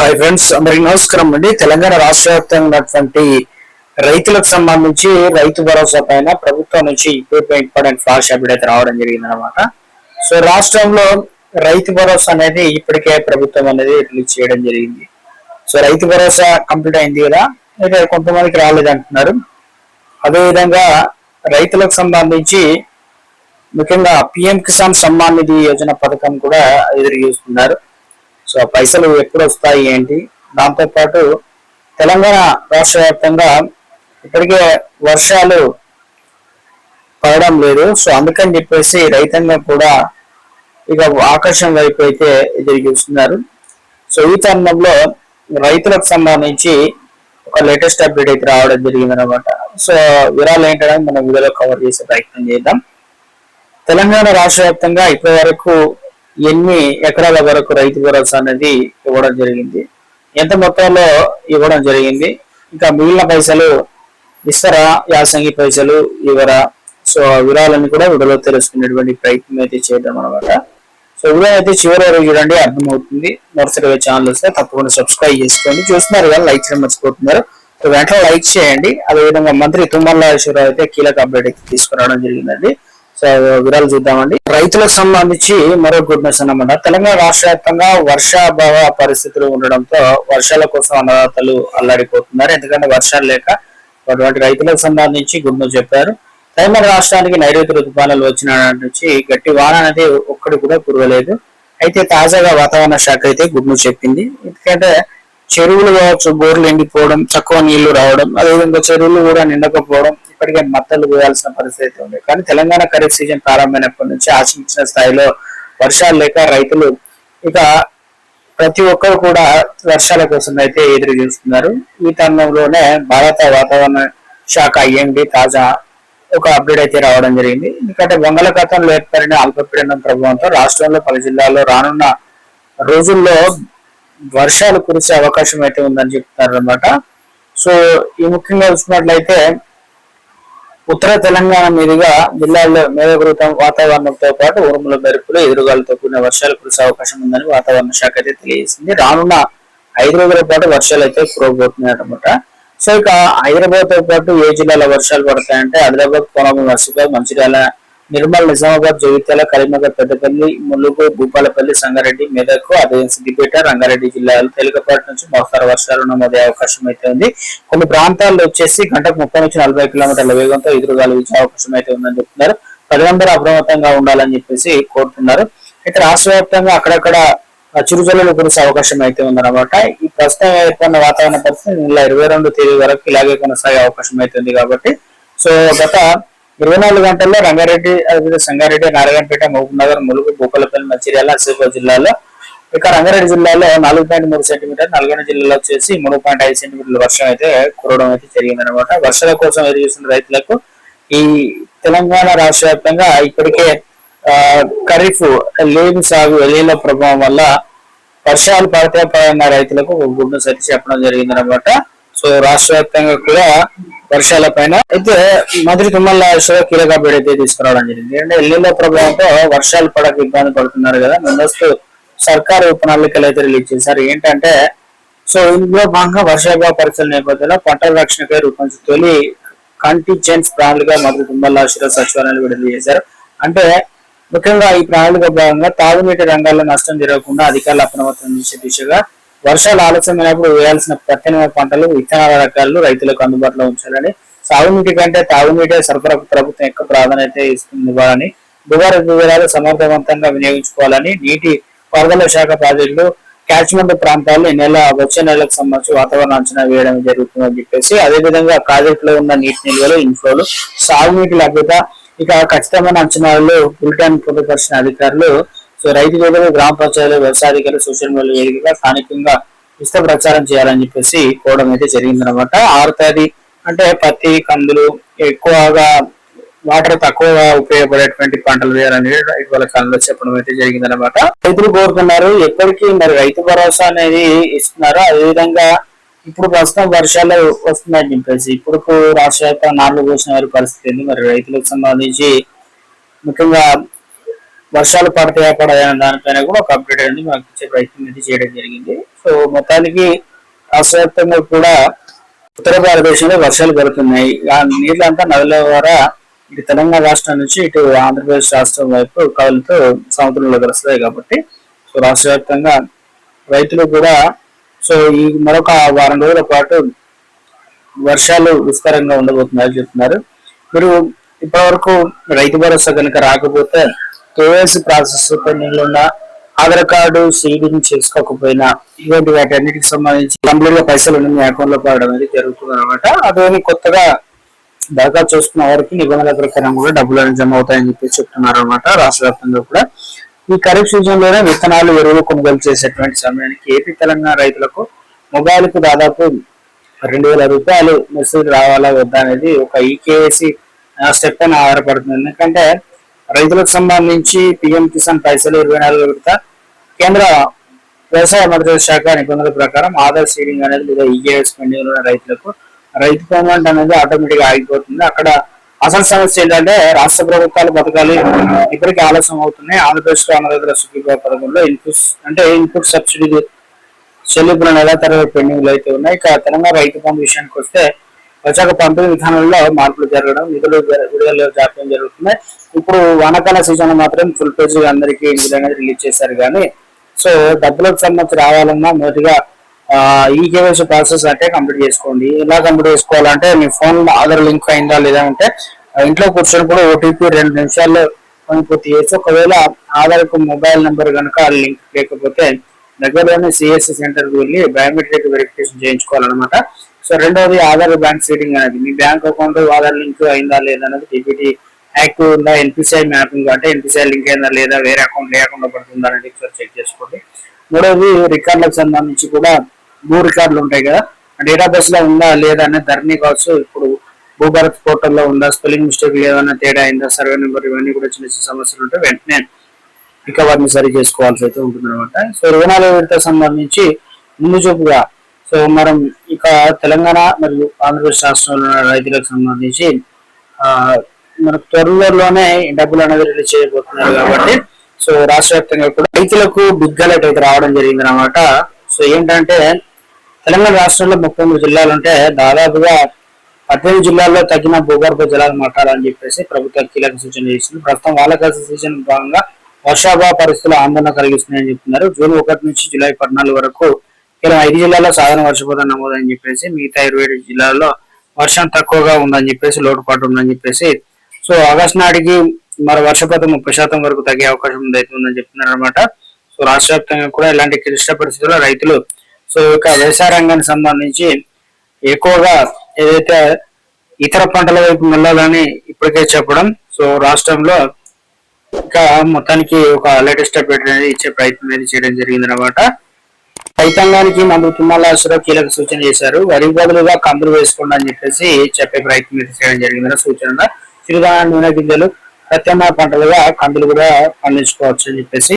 Hi friends, అందరికి నమస్కారం అండి. తెలంగాణ రాష్ట్ర వ్యాప్తంగా ఉన్నటువంటి రైతులకు సంబంధించి రైతు భరోసా పైన ప్రభుత్వం నుంచి ఇంపార్టెంట్ ఫ్లాష్ అప్డేట్ అయితే రావడం జరిగింది అనమాట. సో రాష్ట్రంలో రైతు భరోసా అనేది ఇప్పటికే ప్రభుత్వం అనేది రిలీజ్ చేయడం జరిగింది. సో రైతు భరోసా కంప్లీట్ అయింది కదా, అయితే కొంతమందికి రాలేదంటున్నారు. అదేవిధంగా రైతులకు సంబంధించి ముఖ్యంగా పిఎం కిసాన్ సమ్మాన్ నిధి యోజన పథకం కూడా ఎదురు చూస్తున్నారు. సో పైసలు ఎప్పుడు వస్తాయి ఏంటి, దాంతో పాటు తెలంగాణ రాష్ట్ర వ్యాప్తంగా ఇప్పటికే వర్షాలు పడడం లేదు. సో అందుకని చెప్పేసి రైతాంగం కూడా ఇక ఆకర్షణ వైపు అయితే ఎదురు చూస్తున్నారు. సో ఈ తరుణంలో రైతులకు సంబంధించి ఒక లేటెస్ట్ అప్డేట్ అయితే రావడం జరిగింది అనమాట. సో వివరాలు ఏంటంటే మనం వీడియోలో కవర్ చేసే ప్రయత్నం చేద్దాం. తెలంగాణ రాష్ట్ర వ్యాప్తంగా ఇప్పటి వరకు ఎన్ని ఎకరాల వరకు రైతు భరోసా అనేది ఇవ్వడం జరిగింది, ఎంత మొత్తంలో ఇవ్వడం జరిగింది, ఇంకా మిగిలిన పైసలు ఇస్తారా, యాసంగి పైసలు ఇవ్వరా, సో వివరాలన్నీ కూడా వీడియోలో తెలుసుకునేటువంటి ప్రయత్నం అయితే చేద్దాం అనమాట. సో వీడియో అయితే చివరి వరకు చూడండి, అర్థమవుతుంది. మొదటిగా ఛానల్ వస్తే తప్పకుండా సబ్స్క్రైబ్ చేసుకోండి. చూస్తున్నారు కదా, లైక్ చేయడం మర్చిపోతున్నారు. సో వెంటనే లైక్ చేయండి. అదేవిధంగా మంత్రి తుమ్మల నాగేశ్వరరావు అయితే కీలక అప్డేట్ అయితే తీసుకురావడం జరిగిందండి. సో వివరాలు చూద్దామండి. రైతులకు సంబంధించి మరో గుడ్ న్యూస్ అన్నమాట. తెలంగాణ రాష్ట్ర వ్యాప్తంగా వర్షాభావ పరిస్థితులు ఉండడంతో వర్షాల కోసం అన్నదాతలు అల్లాడిపోతున్నారు. ఎందుకంటే వర్షాలు లేక అటువంటి రైతులకు సంబంధించి గుడ్ న్యూస్ చెప్పారు. తెలంగాణ రాష్ట్రానికి నైరుతి ఋతుపానాలు వచ్చిన నుంచి గట్టి వాన అనేది ఒక్కడి కూడా కురవలేదు. అయితే తాజాగా వాతావరణ శాఖ అయితే గుడ్ న్యూస్ చెప్పింది. ఎందుకంటే చెరువులు కావచ్చు, బోర్లు ఎండిపోవడం, తక్కువ నీళ్లు రావడం, అదేవిధంగా చెరువులు కూడా నిండకపోవడం, ఇప్పటికే మత్తలు వేయాల్సిన పరిస్థితి ఉంది. కానీ తెలంగాణ ఖరీఫ్ సీజన్ ప్రారంభమైనప్పటి నుంచి ఆశించిన స్థాయిలో వర్షాలు లేక రైతులు ఇక ప్రతి ఒక్కరు కూడా వర్షాల కోసం అయితే ఎదురు చూస్తున్నారు. ఈ తరుణంలోనే భారత వాతావరణ శాఖ ఐఎండీ తాజా ఒక అప్డేట్ అయితే రావడం జరిగింది. ఎందుకంటే బంగాళాఖాతంలో ఏర్పడిన అల్పపీడనం ప్రభావంతో రాష్ట్రంలో పలు జిల్లాల్లో రానున్న రోజుల్లో వర్షాలు కురిసే అవకాశం అయితే ఉందని చెప్తున్నారు అనమాట. సో ఈ ముఖ్యంగా చూసినట్లయితే ఉత్తర తెలంగాణ మీదుగా జిల్లాల్లో మేఘావృతం వాతావరణంతో పాటు ఉరుముల మెరుపులు, ఎదురుగాలతో కూడిన వర్షాలు కురిసే అవకాశం ఉందని వాతావరణ శాఖ అయితే తెలియజేసింది. రానున్న 5 రోజుల పాటు వర్షాలు అయితే కురవబోతున్నాయి అనమాట. సో ఇక హైదరాబాద్ తో పాటు ఏ జిల్లాలో వర్షాలు పడతాయంటే ఆదిలాబాద్, కోనరావు, నర్సీపేట, మంచిర్యాల, నిర్మల్, నిజామాబాద్, జగిత్యాల, కరీంనగర్, పెద్దపల్లి, ములుగు, భూపాలపల్లి, సంగారెడ్డి, మెదక్, అదే సిద్దిపేట, రంగారెడ్డి జిల్లాలో తేలికపాటి నుంచి మోస్తరు వర్షాలు నమోదే అవకాశం అయితే ఉంది. కొన్ని ప్రాంతాల్లో వచ్చేసి గంటకు 30 నుంచి 40 కిలోమీటర్ల వేగంతో ఎదురుగాలు వీచే అవకాశం అయితే ఉందని చెప్తున్నారు. ప్రజలందరూ అప్రమత్తంగా ఉండాలని చెప్పేసి కోరుతున్నారు. అయితే రాష్ట్ర వ్యాప్తంగా అక్కడక్కడ చిరుజల్లులు కురిసే అవకాశం అయితే ఉందన్నమాట. ఈ ప్రస్తుతం ఏర్పడిన వాతావరణ పరిస్థితి నెల 22 తేదీ వరకు ఇలాగే కొనసాగే అవకాశం అయితే ఉంది. కాబట్టి సో గత 24 గంటల్లో రంగారెడ్డి, సంగారెడ్డి, నారాయణపేట, మహబూబ్నగర్, ములుగు, భూపాలపల్లి, మంచిర్యాల, ఆసిఫాబాద్ జిల్లాలో, ఇక రంగారెడ్డి జిల్లాలో 4.3 సెంటీమీటర్, నల్గొండ జిల్లాలో వచ్చేసి 3.5 సెంటీమీటర్ల వర్షం అయితే కురవడం అయితే జరిగిందనమాట. వర్షాల కోసం ఎదురు చూస్తున్న రైతులకు ఈ తెలంగాణ రాష్ట్ర వ్యాప్తంగా ఇప్పటికే ఖరీఫ్ లేని సాగు నీళ్ల ప్రభావం వల్ల వర్షాలు పడితే పడిన రైతులకు గుడ్ న్యూస్ అయితే చెప్పడం జరిగిందనమాట. సో రాష్ట్ర వ్యాప్తంగా కూడా వర్షాల పైన అయితే మంత్రి తుమ్మల నాగేశ్వరరావు కీలక అప్డేట్ అయితే తీసుకురావడం జరిగింది. అంటే ఎల్లిలో ప్రభావంతో వర్షాలు పడక ఇబ్బంది పడుతున్నారు కదా, ముందస్తు సర్కారు ప్రణాళికలు అయితే రిలీజ్ చేశారు. ఏంటంటే సో ఇందులో భాగంగా వర్షాభావ పరిస్థితుల నేపథ్యంలో పంటల రక్షణకై రూపొందించిన తొలి కంటింజెన్స్ ప్రణాళిక మంత్రి తుమ్మల నాగేశ్వరరావు సచివాలయాలు విడుదల చేశారు. అంటే ముఖ్యంగా ఈ ప్రణాళిక భాగంగా తాగునీటి రంగాల్లో నష్టం జరగకుండా అధికారులు అప్రమత్తం చేసే దిశగా వర్షాలు ఆలస్యమైనప్పుడు వేయాల్సిన ప్రత్యామ్నాయ పంటలు, విత్తనాల రకాలను రైతులకు అందుబాటులో ఉంచాలని, సాగునీటి కంటే తాగునీటి సరఫరాకు ప్రభుత్వం ఎక్కువ ప్రాధాన్యత ఇవ్వాలని, భూగర్భ వివరాలు సమర్థవంతంగా వినియోగించుకోవాలని, నీటి పారుదల శాఖ ప్రాజెక్టులు, క్యాచ్మెంట్ ప్రాంతాల్లో వచ్చే నెలకు సంబంధించి వాతావరణ అంచనా వేయడం జరుగుతుందని చెప్పేసి, అదేవిధంగా ప్రాజెక్టులో ఉన్న నీటి నిల్వలు, ఇన్ఫ్లోలు, సాగునీటి లభ్యత, ఇక ఖచ్చితమైన అంచనాలు బులెటిన్ పొందుపరిచిన అధికారులు, సో రైతు వేదికలు, గ్రామ పంచాయతీలు, వ్యవసాయాధికారులు సోషల్ మీడియా వేదికగా స్థానికంగా విస్తృత ప్రచారం చేయాలని చెప్పేసి కోవడం అయితే జరిగిందనమాట. 6వ తేదీ అంటే పత్తి, కందులు ఎక్కువగా వాటర్ తక్కువగా ఉపయోగపడేటువంటి పంటలు వేయాలని ఇటీవల కాలంలో చెప్పడం అయితే జరిగిందనమాట. రైతులు కోరుతున్నారు, ఎప్పటికీ మరి రైతు భరోసా అనేది ఇస్తున్నారు. అదేవిధంగా ఇప్పుడు ప్రస్తుతం వర్షాలు వస్తున్నాయని చెప్పేసి ఇప్పుడు రాష్ట్ర వ్యాప్తంగా నార్లు పోసిన వారి పరిస్థితి ఏంది, మరి రైతులకు సంబంధించి ముఖ్యంగా వర్షాలు పడతాయా పడయా అనే దానిపైన కూడా ఒక అప్డేట్ అనేది మాకు ఇచ్చే ప్రయత్నం అయితే చేయడం జరిగింది. సో మొత్తానికి రాష్ట్ర వ్యాప్తంగా కూడా ఉత్తర భారతదేశంలో వర్షాలు పడుతున్నాయి. ఆ నీళ్ళంతా నదుల ద్వారా ఇటు తెలంగాణ రాష్ట్రం నుంచి ఇటు ఆంధ్రప్రదేశ్ రాష్ట్రం వైపు కదులుతూ సముద్రంలో కలుస్తాయి కాబట్టి సో రాష్ట్ర వ్యాప్తంగా రైతులు కూడా సో ఈ మరొక వారం రోజుల పాటు వర్షాలు విస్తారంగా ఉండబోతున్నాయని చెప్తున్నారు. మీరు ఇప్పటివరకు రైతు భరోసా కనుక రాకపోతే కేవైసీ ప్రాసెస్ పెండింగ్ ఉన్న ఆధార్ కార్డు సీడింగ్ చేసుకోకపోయినా ఇటువంటి వాటన్నిటికి సంబంధించి కంప్లీట్ గా పైసలు మీ అకౌంట్ లో పడడం అనేది జరుగుతుంది అనమాట. అదేమి కొత్తగా దరఖాస్తు చేసుకున్న వారికి నిబంధనల ప్రకారం కూడా డబ్బులు అనేది జమ అవుతాయని చెప్పి చెప్తున్నారు అనమాట. రాష్ట్ర వ్యాప్తంగా కూడా ఈ ఖరీఫ్ సీజన్ లోనే విత్తనాలు ఎరువులు కొనుగోలు చేసేటువంటి సమయానికి ఏపీ తెలంగాణ రైతులకు మొబైల్ కు దాదాపు 2,000 రూపాయలు మెసేజ్ రావాలా వద్దా అనేది ఒక ఈకేఎస్సి స్టెప్ పైన ఆధారపడుతుంది. ఎందుకంటే రైతులకు సంబంధించి పిఎం కిసాన్ పైసలు 24 విడత కేంద్ర వ్యవసాయ మంత్రిత్వ శాఖ నిబంధనల ప్రకారం ఆధార్ సీడింగ్ అనేది లేదా ఈకేఎస్ పెండింగ్ ఉన్న రైతులకు రైతు పేమెంట్ అనేది ఆటోమేటిక్ గా ఆగిపోతుంది. అక్కడ అసలు సమస్య ఏంటంటే రాష్ట్ర ప్రభుత్వాలు పథకాలు ఇప్పటికీ ఆలస్యం అవుతున్నాయి. ఆంధ్రప్రదేశ్ లో అన్నదాతల సుఖీభావ పథకంలో ఇన్పుట్ సబ్సిడీ చెల్లింపుల నెలాతర పెండింగ్లు అయితే ఉన్నాయి. ఇక తెలంగాణ రైతు బంధు విషయానికి వస్తే వచ్చాక పంపిణీ విధానంలో మార్పులు జరగడం, నిధులు విడుదలలో జాప్యం జరుగుతున్నాయి. ఇప్పుడు వానాకాల సీజన్ మాత్రం ఫుల్ పేజ్ అందరికీ నిధులు అనేది రిలీజ్ చేశారు. కానీ సో డబ్బులకు సంబంధించి రావాలన్నా మొదటిగా ఈ కేవైసీ ప్రాసెస్ అంటే కంప్లీట్ చేసుకోండి. ఎలా కంప్లీట్ చేసుకోవాలంటే మీ ఫోన్ ఆధార్ లింక్ అయిందా లేదా అంటే ఇంట్లో కూర్చొని కూడా ఓటీపీ 2 నిమిషాల్లో పూర్తి చేయొచ్చు. ఒకవేళ ఆధార్ మొబైల్ నెంబర్ కనుక లింక్ లేకపోతే దగ్గరలోనే సిఎస్సి సెంటర్ కి వెళ్ళి బయోమెట్రిక్ వెరిఫికేషన్ చేయించుకోవాలన్నమాట. సో రెండవది ఆధార్ బ్యాంక్ సీడింగ్ అనేది మీ బ్యాంక్ అకౌంట్ ఆధార్ లింక్ అయిందా లేదా అనేది డిబిటీ యాక్టివ్ ఉందా, ఎన్పిసిఐ మ్యాపింగ్ అంటే ఎన్పిసిఐ లింక్ అయిందా లేదా వేరే అకౌంట్ లేకుండా పడుతుందా అనేది చెక్ చేసుకోండి. మూడవది రికార్డులకు సంబంధించి కూడా భూ రికార్డులు ఉంటాయి కదా, డేటాబేస్ లో ఉందా లేదా అనేది ధరణి కావచ్చు, ఇప్పుడు భూభారత్ పోర్టల్లో ఉందా, స్పెల్లింగ్ మిస్టేక్ లేదన్నా తేడా అయిందా, సర్వే నెంబర్ ఇవన్నీ కూడా చిన్న చిన్న సమస్యలు ఉంటే వెంటనే ఇక వాటిని సరి చేసుకోవాల్సి అయితే ఉంటుంది అనమాట. సో 24 విడత సంబంధించి ముందు చూపుగా సో మనం ఇక తెలంగాణ మరియు ఆంధ్రప్రదేశ్ రాష్ట్రంలో రైతులకు సంబంధించి మనకు త్వరలోనే డబ్బులు అనేది రిలీజ్ చేయబోతున్నారు కాబట్టి సో రాష్ట్ర వ్యాప్తంగా కూడా రైతులకు బిగ్ అలర్ట్ అయితే రావడం జరిగింది అనమాట. సో ఏంటంటే తెలంగాణ రాష్ట్రంలో 33 జిల్లాలు ఉంటే దాదాపుగా 18 జిల్లాల్లో తగ్గిన భూగర్భ జలాల మట్టాలని చెప్పేసి ప్రభుత్వం కీలక సూచన చేసింది. ప్రస్తుతం వానాకాల సీజన్ భాగంగా వర్షాభావ పరిస్థితులు ఆందోళన కలిగిస్తున్నాయని చెప్తున్నారు. జూన్ 1 నుంచి జూలై 14 వరకు కేవలం 5 జిల్లాల్లో సాధారణ వర్షపాతం నమోదని చెప్పేసి మిగతా 27 జిల్లాల్లో వర్షం తక్కువగా ఉందని చెప్పేసి లోటుపాటు ఉందని చెప్పేసి సో ఆగస్టు నాటికి మరి వర్షపాతం 30% వరకు తగ్గే అవకాశం ఉందని చెప్తున్నారు అనమాట. సో రాష్ట్ర వ్యాప్తంగా కూడా ఇలాంటి క్లిష్ట పరిస్థితుల్లో రైతులు సో ఇక వ్యవసాయ రంగానికి సంబంధించి ఎక్కువగా ఏదైతే ఇతర పంటల వైపు వెళ్ళాలని ఇప్పటికే చెప్పడం సో రాష్ట్రంలో ఇంకా మొత్తానికి ఒక లేటెస్ట్ అప్డేట్ అనేది ఇచ్చే ప్రయత్నం అనేది చేయడం జరిగింది అనమాట. రైతాంగానికి మంత్రి తుమ్మల కీలక సూచన చేశారు. వరి బదులుగా కందులు వేసుకోండి అని చెప్పేసి చెప్పే ప్రయత్నం అయితే చేయడం జరిగింది. సూచన చిరుధాన్య నూనె గింజలు ప్రత్యామ్నాయ పంటలుగా కందులు కూడా పండించుకోవచ్చు అని చెప్పేసి